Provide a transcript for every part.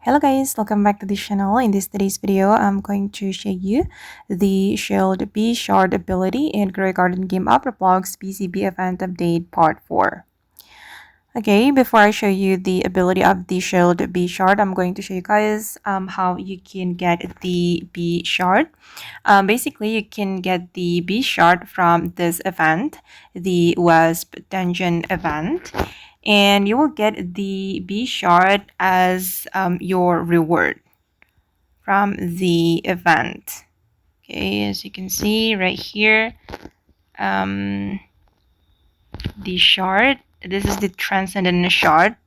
Hello guys, welcome back to this channel. In today's video, I'm going to show you the Shield B Shard ability in Garden Game Up Roblox PCB Event Update Part 4. Okay, before I show you the ability of the Shield B Shard, I'm going to show you guys how you can get the B Shard. Basically, you can get the B Shard from this event, the Wasp Dungeon Event, and you will get the B Shard as your reward from the event. Okay, as you can see right here, the shard. This is the transcendent shard,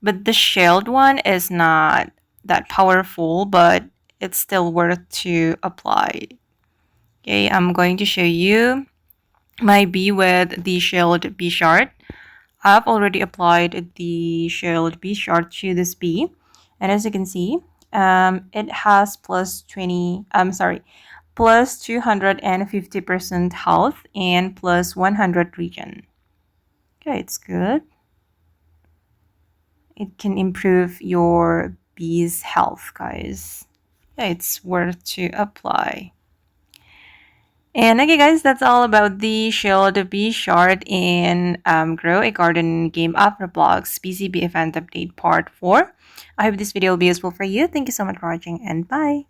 but the shield one is not that powerful, but it's still worth to apply. Okay, I'm going to show you my B with the shield B shard. I've already applied the shield B shard to this B, and as you can see, it has plus 250% health and plus 100 regen. Okay, it's good. It can improve your bee's health, guys. Yeah, it's worth to apply. And okay guys, that's all about the Shield B Shard in Grow a Garden Game of Roblox PCB Event Update Part 4. I hope this video will be useful for you. Thank you so much for watching and bye!